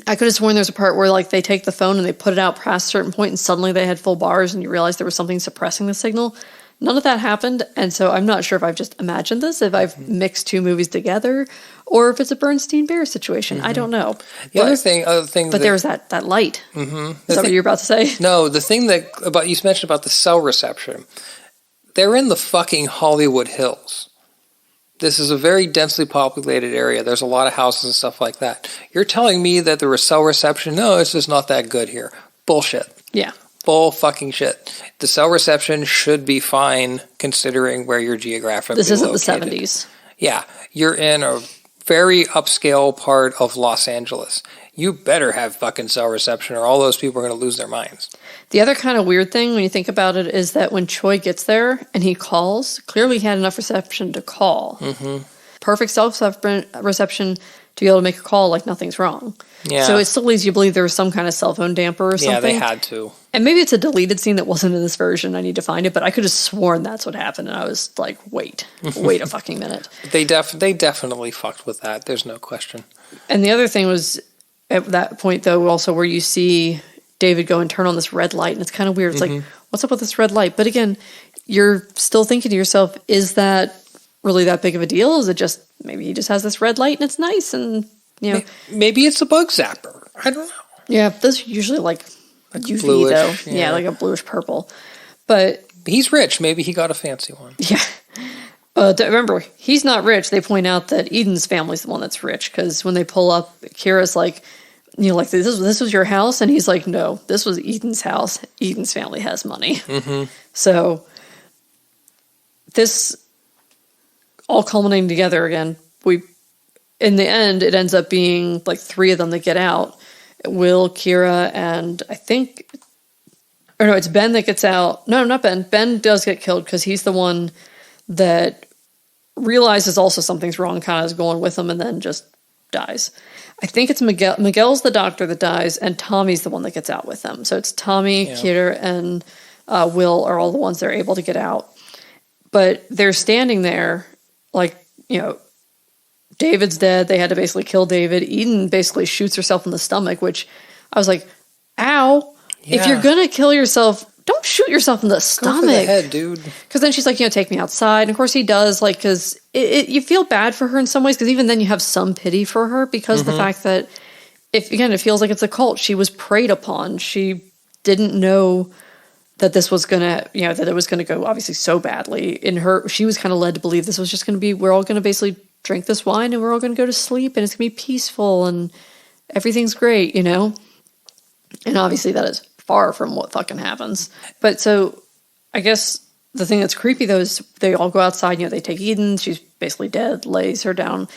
I could have sworn there's a part where they take the phone and they put it out past a certain point and suddenly they had full bars and you realize there was something suppressing the signal. None of that happened. And so I'm not sure if I've just imagined this, if I've mixed two movies together, or if it's a Bernstein Bear situation. I don't know. The other thing, but there was that light. Is that what you were about to say? No, the thing you mentioned about the cell reception. They're in the fucking Hollywood Hills. This is a very densely populated area. There's a lot of houses and stuff like that. You're telling me that there was cell reception? No, it's just not that good here. Bullshit. Yeah. Bull fucking shit. The cell reception should be fine considering where you're geographically This isn't located. The 70s. Yeah. You're in a very upscale part of Los Angeles. You better have fucking cell reception or all those people are going to lose their minds. The other kind of weird thing when you think about it is that when Choi gets there and he calls, clearly he had enough reception to call. Perfect self-reception to be able to make a call like nothing's wrong. Yeah. So it still leads you to believe there was some kind of cell phone damper or something. Yeah, they had to. And maybe it's a deleted scene that wasn't in this version. I need to find it, but I could have sworn that's what happened. And I was like, wait a fucking minute. They definitely fucked with that. There's no question. And the other thing was, at that point, though, also where you see David go and turn on this red light, and it's kind of weird. It's like, what's up with this red light? But again, you're still thinking to yourself, is that really that big of a deal? Is it just, maybe he just has this red light and it's nice, and, Maybe it's a bug zapper. I don't know. Yeah, those are usually like UV, bluish, though. Yeah, like a bluish purple. But He's rich. Maybe he got a fancy one. Yeah. Remember, he's not rich. They point out that Eden's family's the one that's rich, because when they pull up, Kira's like, like, this was your house? And he's like, no, this was Eden's house. Eden's family has money. Mm-hmm. So this all culminating together again, in the end, it ends up being like 3 of them that get out. Will, Kira, and I think, or no, it's Ben that gets out. No, not Ben. Ben does get killed because he's the one that realizes also something's wrong, kind of is going with him, and then just dies. I think it's Miguel. Miguel's the doctor that dies, and Tommy's the one that gets out with them. So it's Tommy, Kira, and Will are all the ones that are able to get out. But they're standing there like, David's dead. They had to basically kill David. Eden basically shoots herself in the stomach, which I was like, ow. Yeah. If you're going to kill yourself, don't shoot yourself in the stomach. Go for the head, dude. Because then she's like, take me outside. And of course he does, like, because you feel bad for her in some ways, because even then you have some pity for her, because the fact that, it feels like it's a cult. She was preyed upon. She didn't know that this was going to, that it was going to go obviously so badly. She was kind of led to believe this was just going to be, we're all going to basically drink this wine and we're all going to go to sleep and it's going to be peaceful and everything's great, And obviously that is far from what fucking happens. But so I guess the thing that's creepy though is they all go outside, they take Eden, she's basically dead, lays her down.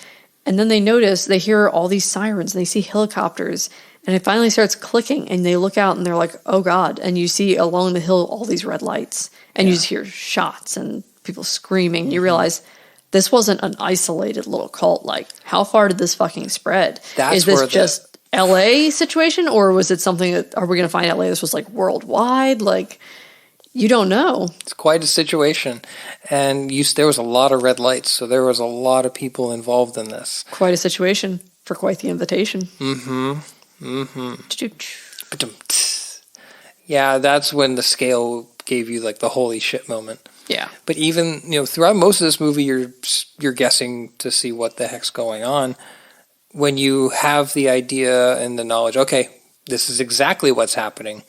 And then they hear all these sirens and they see helicopters, and it finally starts clicking and they look out and they're like, oh God. And you see along the hill all these red lights and you just hear shots and people screaming. You realize this wasn't an isolated little cult. Like, how far did this fucking spread? Is this just LA situation, or was it something that, are we going to find out later this was like worldwide? Like, you don't know. It's quite a situation. And there was a lot of red lights, so there was a lot of people involved in this. Quite a situation for quite the invitation. Yeah, that's when the scale gave you like the holy shit moment. Yeah. But even, throughout most of this movie, you're guessing to see what the heck's going on. When you have the idea and the knowledge, okay, this is exactly what's happening,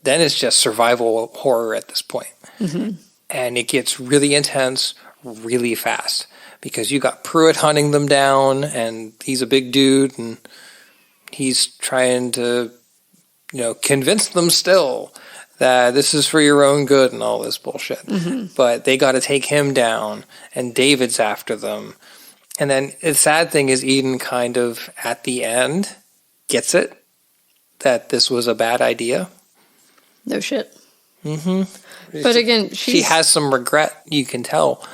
then it's just survival horror at this point. Mm-hmm. And it gets really intense really fast because you got Pruitt hunting them down, and he's a big dude, and he's trying to, convince them still that this is for your own good and all this bullshit. Mm-hmm. But they got to take him down, and David's after them. And then the sad thing is Eden kind of, at the end, gets it, that this was a bad idea. No shit. Mm-hmm. But again, she has some regret, you can tell.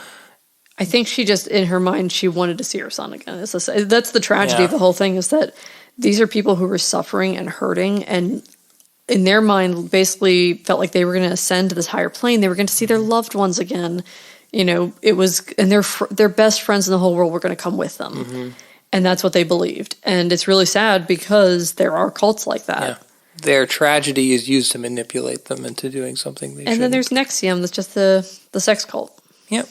I think she just, in her mind, she wanted to see her son again. That's the tragedy of the whole thing, is that these are people who were suffering and hurting, and in their mind basically felt like they were going to ascend to this higher plane. They were going to see their loved ones again. It was, and their best friends in the whole world were going to come with them. Mm-hmm. And that's what they believed. And it's really sad because there are cults like that. Yeah. Their tragedy is used to manipulate them into doing something they shouldn't. And then there's NXIVM, that's just the sex cult. Yep.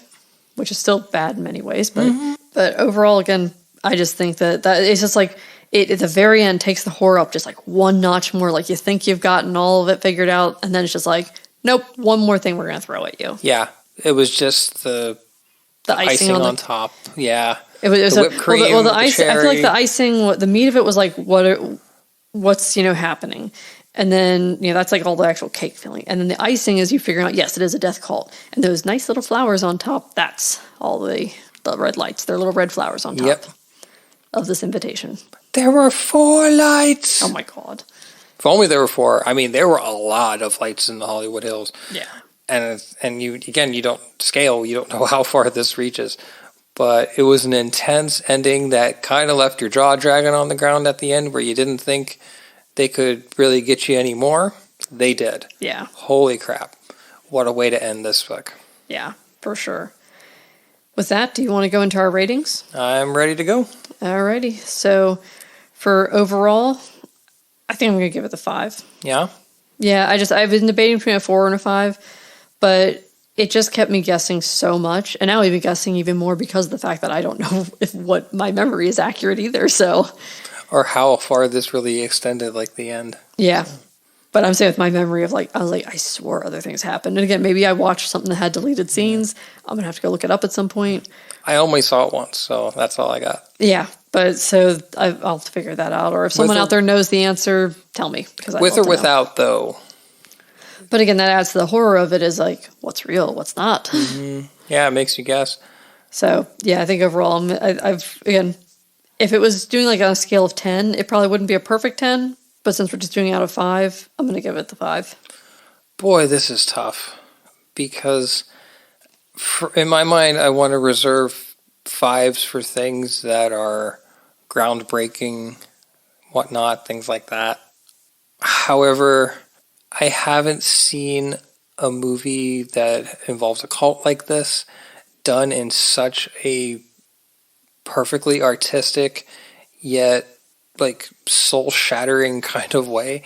Which is still bad in many ways. But overall, again, I just think that it's just like, it at the very end takes the horror up just like one notch more. Like, you think you've gotten all of it figured out, and then it's just like, nope, one more thing we're going to throw at you. Yeah. It was just the icing on top. Yeah. It was the whipped cream, the icing. I feel like the icing, the meat of it was like what's happening, and then that's like all the actual cake filling, and then the icing is you figuring out, yes, it is a death cult, and those nice little flowers on top. That's all the red lights. They're little red flowers on top of this invitation. There were 4 lights. Oh my God! If only there were 4. I mean, there were a lot of lights in the Hollywood Hills. Yeah. And you don't scale, you don't know how far this reaches. But it was an intense ending that kind of left your jaw dragging on the ground at the end, where you didn't think they could really get you anymore. They did. Yeah. Holy crap. What a way to end this book. Yeah, for sure. With that, do you want to go into our ratings? I'm ready to go. Alrighty. So for overall, I think I'm going to give it the 5. Yeah? Yeah, I've been debating between a 4 and a 5. But it just kept me guessing so much. And now even guessing even more because of the fact that I don't know if what my memory is accurate either. So, or how far this really extended, like the end. Yeah. But I'm saying with my memory of like, I was like, I swore other things happened. And again, maybe I watched something that had deleted scenes. I'm going to have to go look it up at some point. I only saw it once, so that's all I got. Yeah. But so I'll have to figure that out. Or if someone out there knows the answer, tell me. With or without, though. But again, that adds to the horror of it is like, what's real, what's not. Mm-hmm. Yeah, it makes you guess. So, yeah, I think overall, I've again, if it was doing like on a scale of 10, it probably wouldn't be a perfect 10. But since we're just doing it out of 5, I'm going to give it the 5. Boy, this is tough. Because in my mind, I want to reserve 5s for things that are groundbreaking, whatnot, things like that. However, I haven't seen a movie that involves a cult like this done in such a perfectly artistic yet like soul-shattering kind of way.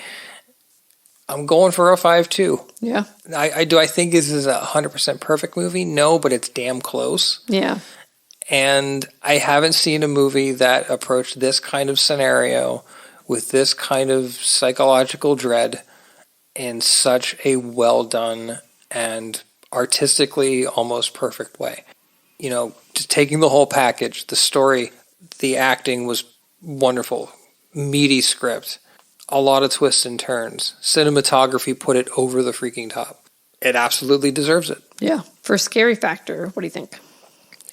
I'm going for a 5 too. Yeah. I think this is a 100% perfect movie? No, but it's damn close. Yeah. And I haven't seen a movie that approached this kind of scenario with this kind of psychological dread in such a well done and artistically almost perfect way. You know, just taking the whole package, the story, the acting was wonderful, meaty script, a lot of twists and turns. Cinematography put it over the freaking top. It absolutely deserves it. Yeah. For scary factor, what do you think?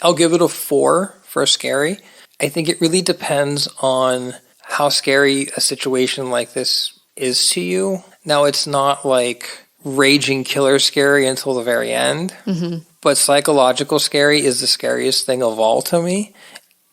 I'll give it a 4 for scary. I think it really depends on how scary a situation like this is to you. Now, it's not like raging killer scary until the very end, but psychological scary is the scariest thing of all to me.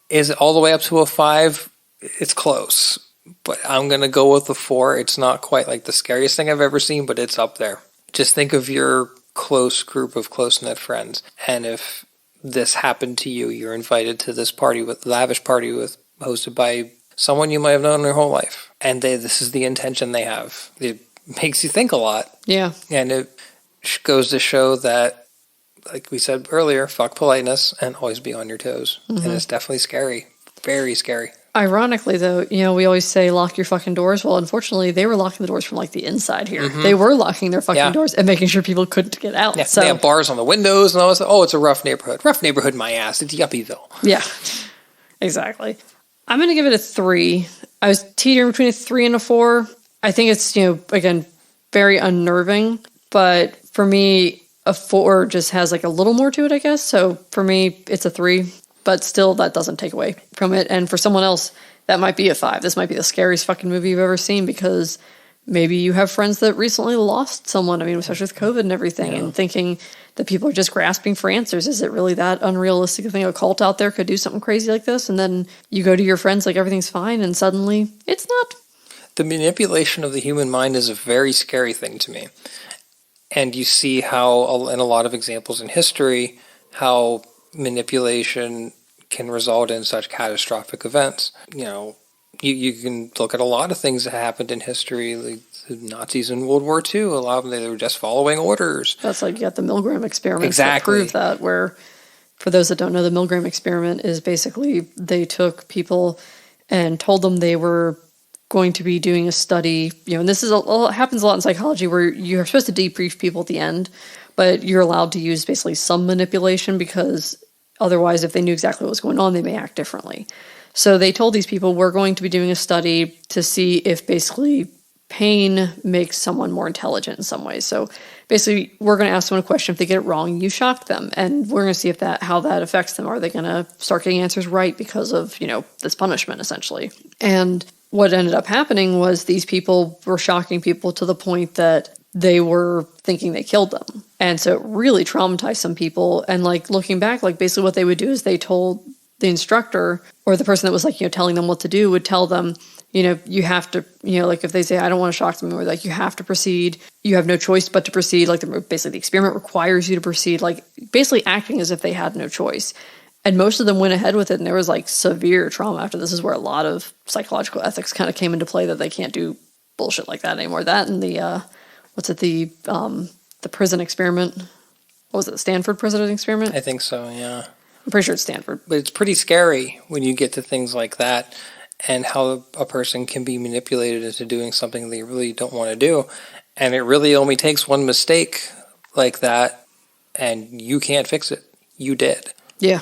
Is it all the way up to a 5? It's close, but I'm going to go with the 4. It's not quite like the scariest thing I've ever seen, but it's up there. Just think of your close group of close-knit friends, and if this happened to you, you're invited to this party, lavish party hosted by someone you might have known their whole life, and this is the intention they have. It makes you think a lot. Yeah. And it goes to show that, like we said earlier, fuck politeness and always be on your toes. And it's definitely scary. Very scary. Ironically, though, you know, we always say lock your fucking doors. Well, unfortunately, they were locking the doors from like the inside here. They were locking their fucking doors and making sure people couldn't get out. Yeah, so they have bars on the windows and all this. Oh, it's a rough neighborhood. Rough neighborhood, my ass. It's Yuppieville. Yeah, exactly. I'm going to give it a 3. I was teetering between a 3 and a 4. I think it's, you know, again, very unnerving. But for me, a 4 just has like a little more to it, I guess. So for me, it's a 3. But still, that doesn't take away from it. And for someone else, that might be a 5. This might be the scariest fucking movie you've ever seen because maybe you have friends that recently lost someone. I mean, especially with COVID and everything, and thinking that people are just grasping for answers. Is it really that unrealistic thing? A cult out there could do something crazy like this? And then you go to your friends like everything's fine, and suddenly it's not. The manipulation of the human mind is a very scary thing to me. And you see how, in a lot of examples in history, how manipulation can result in such catastrophic events. You know, you can look at a lot of things that happened in history, like the Nazis in World War II. A lot of them, they were just following orders. That's like you got the Milgram experiment exactly. to prove that, where, for those that don't know, the Milgram experiment is basically they took people and told them they were going to be doing a study, you know, and this is happens a lot in psychology where you're supposed to debrief people at the end, but you're allowed to use basically some manipulation because otherwise, if they knew exactly what was going on, they may act differently. So they told these people, we're going to be doing a study to see if basically pain makes someone more intelligent in some ways. So basically, we're going to ask someone a question. If they get it wrong, you shock them. And we're going to see if how that affects them. Are they going to start getting answers right because of, you know, this punishment, essentially? And what ended up happening was these people were shocking people to the point that they were thinking they killed them. And so it really traumatized some people. And like looking back, like basically what they would do is they told the instructor or the person that was like, you know, telling them what to do would tell them, you know, you have to, you know, like if they say, I don't want to shock them, or like, you have to proceed. You have no choice but to proceed. Like basically the experiment requires you to proceed, like basically acting as if they had no choice. And most of them went ahead with it. And there was like severe trauma after this. Is where a lot of psychological ethics kind of came into play, that they can't do bullshit like that anymore. That and the, the prison experiment. What was it? The Stanford prison experiment? I think so, yeah. I'm pretty sure it's Stanford. But it's pretty scary when you get to things like that. and how a person can be manipulated into doing something they really don't want to do. And it really only takes one mistake like that, and you can't fix it. You did. Yeah.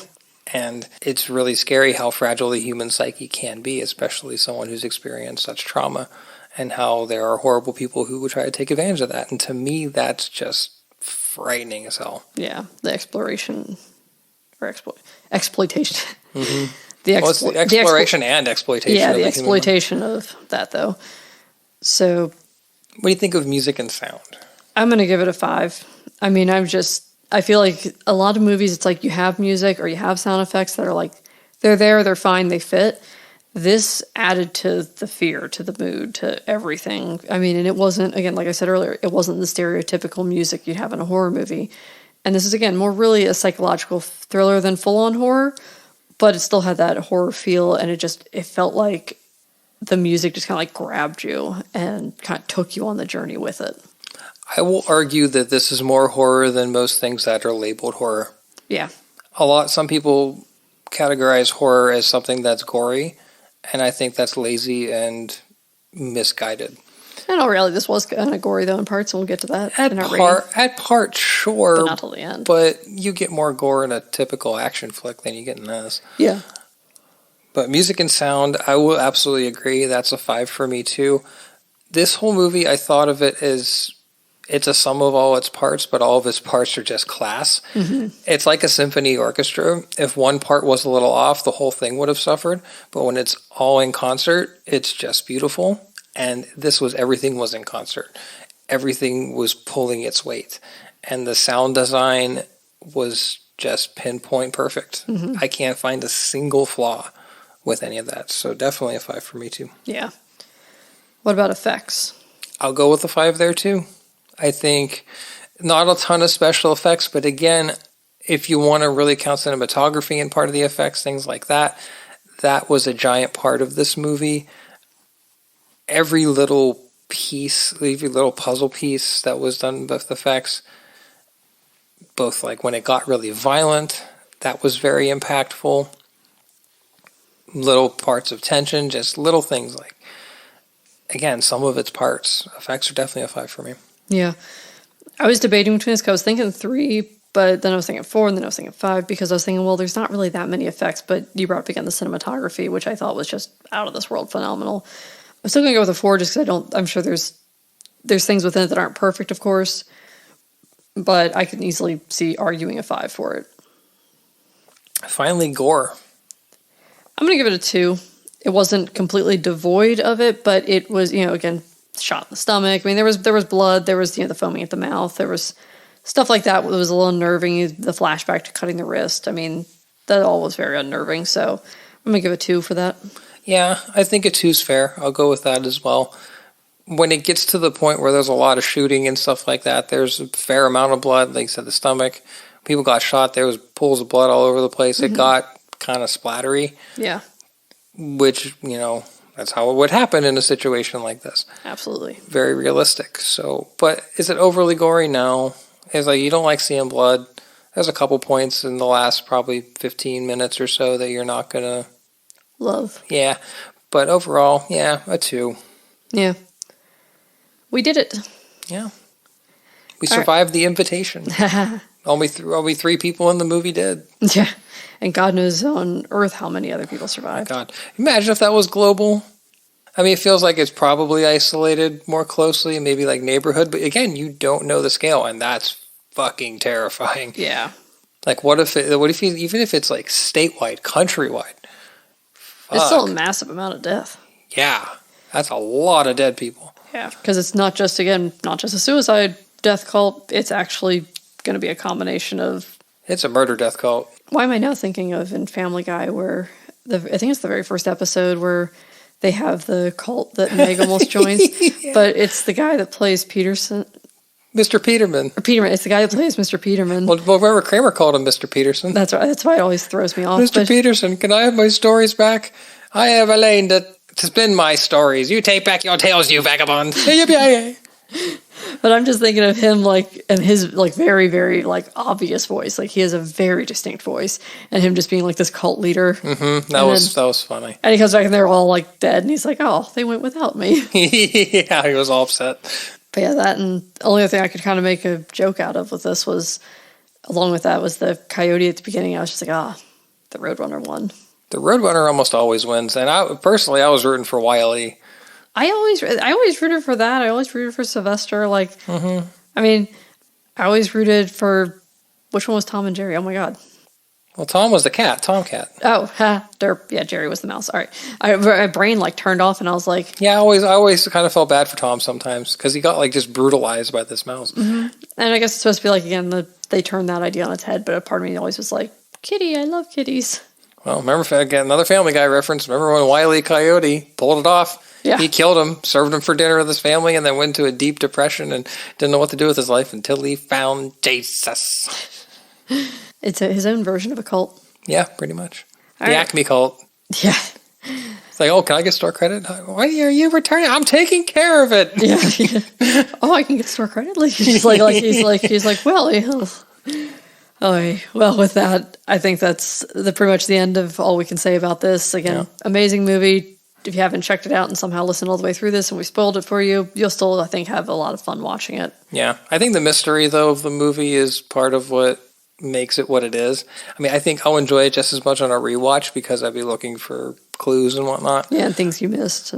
And it's really scary how fragile the human psyche can be, especially someone who's experienced such trauma, and how there are horrible people who would try to take advantage of that. And to me, that's just frightening as hell. Yeah, the exploration or exploitation. Mm-hmm. The exploration and exploitation. Yeah, the exploitation of that, though. So, what do you think of music and sound? I'm going to give it a 5. I mean, I feel like a lot of movies, it's like you have music or you have sound effects that are like, they're there, they're fine, they fit. This added to the fear, to the mood, to everything. I mean, and it wasn't, again, like I said earlier, it wasn't the stereotypical music you'd have in a horror movie. And this is, again, more really a psychological thriller than full-on horror, but it still had that horror feel, and it felt like the music just kind of like grabbed you and kind of took you on the journey with it. I will argue that this is more horror than most things that are labeled horror. Yeah. Some people categorize horror as something that's gory, and I think that's lazy and misguided. I know, really, this was kind of gory, though, in parts, and we'll get to that. At part, sure. But not till the end. But you get more gore in a typical action flick than you get in this. Yeah. But music and sound, I will absolutely agree. That's a 5 for me, too. This whole movie, I thought of it as it's a sum of all its parts, but all of its parts are just class. Mm-hmm. It's like a symphony orchestra. If one part was a little off, the whole thing would have suffered. But when it's all in concert, it's just beautiful. And everything was in concert. Everything was pulling its weight. And the sound design was just pinpoint perfect. Mm-hmm. I can't find a single flaw with any of that. So definitely a 5 for me, too. Yeah. What about effects? I'll go with a 5 there, too. I think not a ton of special effects, but again, if you want to really count cinematography and part of the effects, things like that, that was a giant part of this movie. Every little piece, every little puzzle piece that was done with effects, both like when it got really violent, that was very impactful. Little parts of tension, just little things like, again, some of its parts. Effects are definitely a 5 for me. Yeah. I was debating between this because I was thinking 3, but then I was thinking 4, and then I was thinking 5 because I was thinking, well, there's not really that many effects, but you brought up again the cinematography, which I thought was just out of this world phenomenal. I'm still going to go with a 4 just because I'm sure there's things within it that aren't perfect, of course, but I can easily see arguing a 5 for it. Finally, gore. I'm going to give it a 2. It wasn't completely devoid of it, but it was, again, shot in the stomach. I mean, there was blood, there was, the foaming at the mouth, there was stuff like that was a little unnerving, the flashback to cutting the wrist. I mean, that all was very unnerving, so I'm going to give a 2 for that. Yeah, I think a 2's fair. I'll go with that as well. When it gets to the point where there's a lot of shooting and stuff like that, there's a fair amount of blood, like you said, the stomach. People got shot, there was pools of blood all over the place. Mm-hmm. It got kind of splattery. Yeah. Which, that's how it would happen in a situation like this. Absolutely. Very realistic. So, but is it overly gory? No. It's like you don't like seeing blood. There's a couple points in the last probably 15 minutes or so that you're not going to love. Yeah. But overall, yeah, a 2. Yeah. We did it. Yeah. We survived the invitation. Only 3 people in the movie did. Yeah. And God knows on Earth how many other people survived. God. Imagine if that was global. I mean, it feels like it's probably isolated more closely, maybe like neighborhood. But again, you don't know the scale, and that's fucking terrifying. Yeah. Like, even if it's like statewide, countrywide? Fuck. It's still a massive amount of death. Yeah. That's a lot of dead people. Yeah. Because it's not just a suicide death cult. It's actually going to be a combination of... It's a murder death cult. Why am I now thinking of in Family Guy where... I think it's the very first episode where they have the cult that Meg almost joins. Yeah. But it's the guy that plays Peterson... Mr. Peterman. Or Peterman. It's the guy that plays Mr. Peterman. Well, remember Kramer called him Mr. Peterson. That's right. That's why it always throws me off. Mr. Peterson, can I have my stories back? I have a lane to spin my stories. You take back your tales, you vagabond. But I'm just thinking of him, like, and his, like, very, very, like, obvious voice. Like, he has a very distinct voice. And him just being, like, this cult leader. Mm-hmm. That was funny. And he comes back and they're all, like, dead. And he's like, oh, they went without me. Yeah, he was all upset. But yeah, that, and the only other thing I could kind of make a joke out of with this was, along with that, was the coyote at the beginning. I was just like, the Roadrunner won. The Roadrunner almost always wins. And I was rooting for Wiley. I always rooted for that. I always rooted for Sylvester. Like, I mean, I always rooted for, which one was Tom and Jerry? Oh my God. Well, Tom was the cat, Tomcat. Oh, derp. Yeah, Jerry was the mouse. All right. My brain like turned off and I was like. Yeah, I always kind of felt bad for Tom sometimes because he got like just brutalized by this mouse. Mm-hmm. And I guess it's supposed to be like, again, they turned that idea on its head, but a part of me always was like, kitty, I love kitties. Well, remember, again, another Family Guy reference. Remember when Wile E. Coyote pulled it off? Yeah. He killed him, served him for dinner with his family, and then went into a deep depression and didn't know what to do with his life until he found Jesus. It's his own version of a cult. Yeah, pretty much. All the right. Acme cult. Yeah. It's like, oh, can I get store credit? Why are you returning? I'm taking care of it. Yeah. Oh, I can get store credit. Like he's like well, well, with that, I think that's pretty much the end of all we can say about this. Again, amazing movie. If you haven't checked it out and somehow listened all the way through this and we spoiled it for you, you'll still, I think, have a lot of fun watching it. Yeah. I think the mystery, though, of the movie is part of what makes it what it is. I mean, I think I'll enjoy it just as much on a rewatch because I'll be looking for clues and whatnot. Yeah, and things you missed.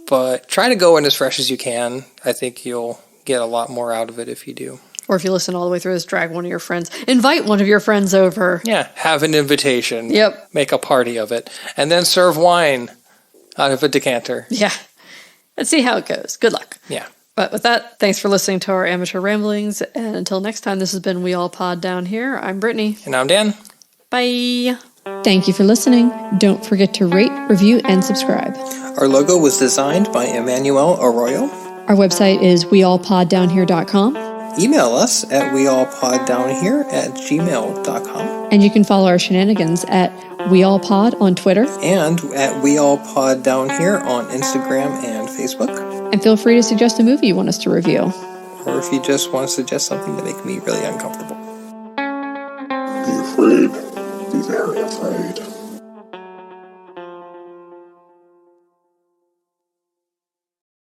But try to go in as fresh as you can. I think you'll get a lot more out of it if you do. Or if you listen all the way through this, drag one of your friends. Invite one of your friends over. Yeah, have an invitation. Yep. Make a party of it. And then serve wine out of a decanter. Yeah. And see how it goes. Good luck. Yeah. But with that, thanks for listening to our amateur ramblings. And until next time, this has been We All Pod Down Here. I'm Brittany. And I'm Dan. Bye. Thank you for listening. Don't forget to rate, review, and subscribe. Our logo was designed by Emmanuel Arroyo. Our website is weallpoddownhere.com. Email us at weallpoddownhere@gmail.com. And you can follow our shenanigans at weallpod on Twitter. And at weallpoddownhere on Instagram and Facebook. And feel free to suggest a movie you want us to review. Or if you just want to suggest something to make me really uncomfortable. Be afraid. Be very afraid.